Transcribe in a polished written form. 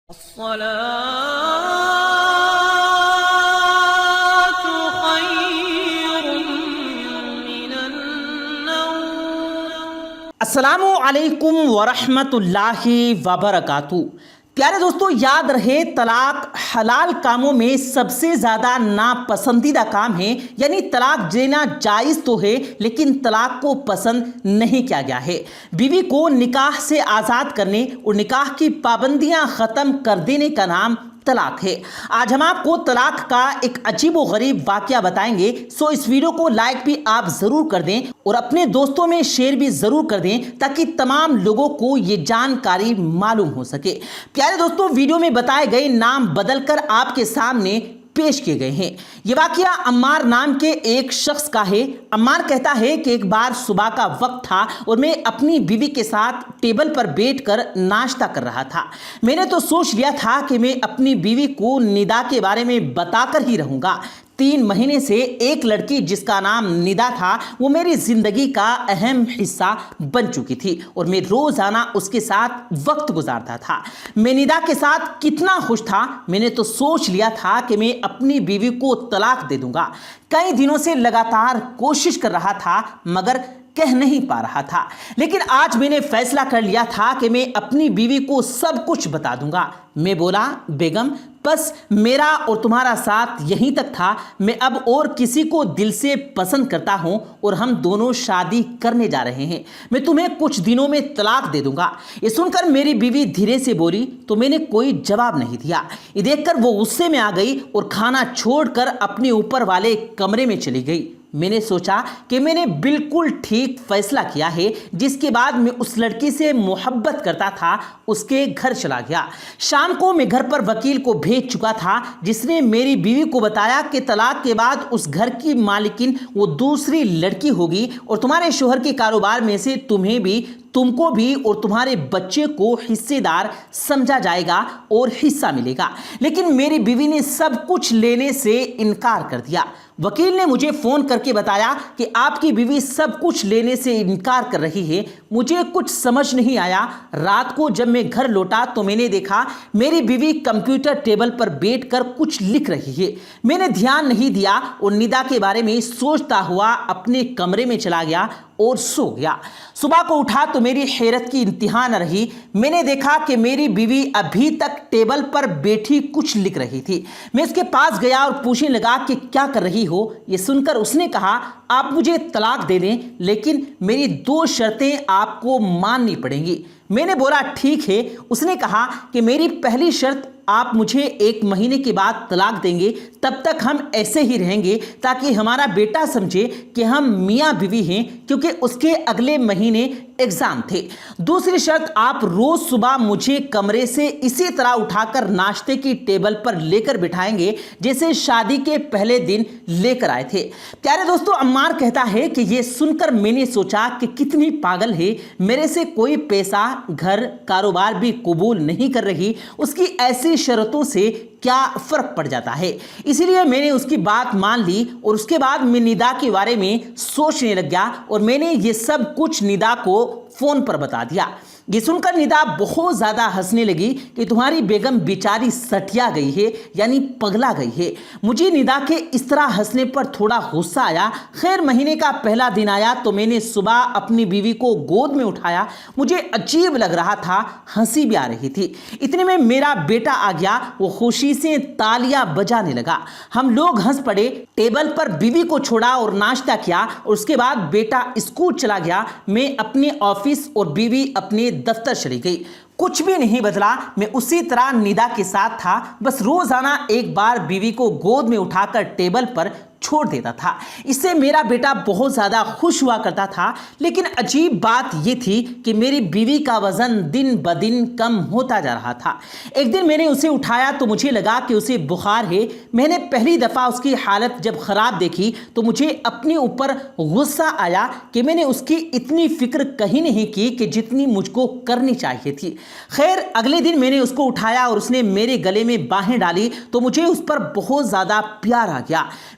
الصلاة خير من النوم۔ السلام علیکم ورحمۃ اللہ وبرکاتہ۔ پیارے دوستو، یاد رہے طلاق حلال کاموں میں سب سے زیادہ ناپسندیدہ کام ہے، یعنی طلاق دینا جائز تو ہے لیکن طلاق کو پسند نہیں کیا گیا ہے۔ بیوی کو نکاح سے آزاد کرنے اور نکاح کی پابندیاں ختم کر دینے کا نام طلاق ہے۔ آج ہم آپ کو طلاق کا ایک عجیب و غریب واقعہ بتائیں گے، سو اس ویڈیو کو لائک بھی آپ ضرور کر دیں اور اپنے دوستوں میں شیئر بھی ضرور کر دیں تاکہ تمام لوگوں کو یہ جانکاری معلوم ہو سکے۔ پیارے دوستوں، ویڈیو میں بتائے گئے نام بدل کر آپ کے سامنے پیش کیے گئے ہیں۔ یہ واقعہ عمار نام کے ایک شخص کا ہے۔ عمار کہتا ہے کہ ایک بار صبح کا وقت تھا اور میں اپنی بیوی کے ساتھ ٹیبل پر بیٹھ کر ناشتہ کر رہا تھا۔ میں نے تو سوچ لیا تھا کہ میں اپنی بیوی کو ندا کے بارے میں بتا کر ہی رہوں گا۔ 3 مہینے سے ایک لڑکی جس کا نام ندا تھا وہ میری زندگی کا اہم حصہ بن چکی تھی اور میں روزانہ اس کے ساتھ وقت گزارتا تھا۔ میں ندا کے ساتھ کتنا خوش تھا، میں نے تو سوچ لیا تھا کہ میں اپنی بیوی کو طلاق دے دوں گا۔ کئی دنوں سے لگاتار کوشش کر رہا تھا مگر کہہ نہیں پا رہا تھا، لیکن آج میں نے فیصلہ کر لیا تھا کہ میں اپنی بیوی کو سب کچھ بتا دوں گا۔ میں بولا، بیگم بس میرا اور تمہارا ساتھ یہیں تک تھا، میں اب اور کسی کو دل سے پسند کرتا ہوں اور ہم دونوں شادی کرنے جا رہے ہیں، میں تمہیں کچھ دنوں میں طلاق دے دوں گا۔ یہ سن کر میری بیوی دھیرے سے بولی تو میں نے کوئی جواب نہیں دیا۔ یہ دیکھ کر وہ غصے میں آ گئی اور کھانا چھوڑ کر اپنے اوپر والے کمرے میں چلی گئی۔ میں نے سوچا کہ میں نے بالکل ٹھیک فیصلہ کیا ہے، جس کے بعد میں اس لڑکی سے محبت کرتا تھا اس کے گھر چلا گیا۔ شام کو میں گھر پر وکیل کو بھیج چکا تھا جس نے میری بیوی کو بتایا کہ طلاق کے بعد اس گھر کی مالکن وہ دوسری لڑکی ہوگی اور تمہارے شوہر کے کاروبار میں سے تمہیں بھی، تم کو بھی اور تمہارے بچے کو حصے دار سمجھا جائے گا اور حصہ ملے گا۔ لیکن میری بیوی نے سب کچھ لینے سے انکار کر دیا۔ وکیل نے مجھے فون کر کے بتایا کہ آپ کی بیوی سب کچھ لینے سے انکار کر رہی ہے۔ مجھے کچھ سمجھ نہیں آیا۔ رات کو جب میں گھر لوٹا تو میں نے دیکھا میری بیوی کمپیوٹر ٹیبل پر بیٹھ کر کچھ لکھ رہی ہے۔ میں نے دھیان نہیں دیا اور ندا کے بارے میں سوچتا ہوا اپنے کمرے میں چلا گیا اور سو گیا۔ صبح کو اٹھا تو میری حیرت کی انتہا نہ رہی۔ میں نے دیکھا کہ میری بیوی ابھی تک ٹیبل پر بیٹھی کچھ لکھ رہی تھی۔ میں اس کے پاس گیا اور پوچھنے لگا کہ کیا کر رہی ہو؟ یہ سن کر اس نے کہا، آپ مجھے طلاق دے دیں لیکن میری 2 شرطیں آپ کو ماننی پڑیں گی۔ میں نے بولا ٹھیک ہے۔ اس نے کہا کہ میری پہلی شرط، آپ مجھے 1 مہینے کے بعد طلاق دیں گے، تب تک ہم ایسے ہی رہیں گے تاکہ ہمارا بیٹا سمجھے کہ ہم میاں بیوی ہیں، کیونکہ اس کے اگلے مہینے ایگزام تھے۔ دوسری شرط، آپ روز صبح مجھے کمرے سے اسی طرح اٹھا کر ناشتے کی ٹیبل پر لے کر بٹھائیں گے جیسے شادی کے پہلے دن لے کر آئے تھے۔ پیارے دوستو، عمار کہتا ہے کہ یہ سن کر میں نے سوچا کہ کتنی پاگل ہے، میرے سے کوئی پیسہ، گھر، کاروبار بھی قبول نہیں کر رہی، اس کی ایسی شرطوں سے کیا فرق پڑ جاتا ہے۔ اسی لیے میں نے اس کی بات مان لی اور اس کے بعد میں ندا کے بارے میں سوچنے لگ گیا اور میں نے یہ سب کچھ ندا کو فون پر بتا دیا۔ یہ سن کر ندا بہت زیادہ ہنسنے لگی کہ تمہاری بیگم بیچاری سٹیا گئی ہے، یعنی پگلا گئی ہے۔ مجھے ندا کے اس طرح ہنسنے پر تھوڑا غصہ آیا۔ خیر، مہینے کا پہلا دن آیا تو میں نے صبح اپنی بیوی کو گود میں اٹھایا۔ مجھے عجیب لگ رہا تھا، ہنسی بھی آ رہی تھی۔ اتنے میں میرا بیٹا آ گیا، وہ خوشی سے تالیاں بجانے لگا۔ ہم لوگ ہنس پڑے۔ ٹیبل پر بیوی کو چھوڑا اور ناشتہ کیا اور اس کے بعد بیٹا اسکول چلا گیا۔ میں اپنے آفس اور بیوی اپنے دفتر چلی گئی۔ کچھ بھی نہیں بدلا، میں اسی طرح ندا کے ساتھ تھا، بس روزانہ ایک بار بیوی کو گود میں اٹھا کر ٹیبل پر چھوڑ دیتا تھا۔ اس سے میرا بیٹا بہت زیادہ خوش ہوا کرتا تھا، لیکن عجیب بات یہ تھی کہ میری بیوی کا وزن دن بدن کم ہوتا جا رہا تھا۔ ایک دن میں نے اسے اٹھایا تو مجھے لگا کہ اسے بخار ہے۔ میں نے پہلی دفعہ اس کی حالت جب خراب دیکھی تو مجھے اپنے اوپر غصہ آیا کہ میں نے اس کی اتنی فکر کہیں نہیں کی کہ جتنی مجھ کو کرنی چاہیے تھی۔ خیر، اگلے دن میں نے اس کو اٹھایا اور اس نے میرے گلے میں باہیں ڈالی تو مجھے اس پر بہت زیادہ پیار آ گیا۔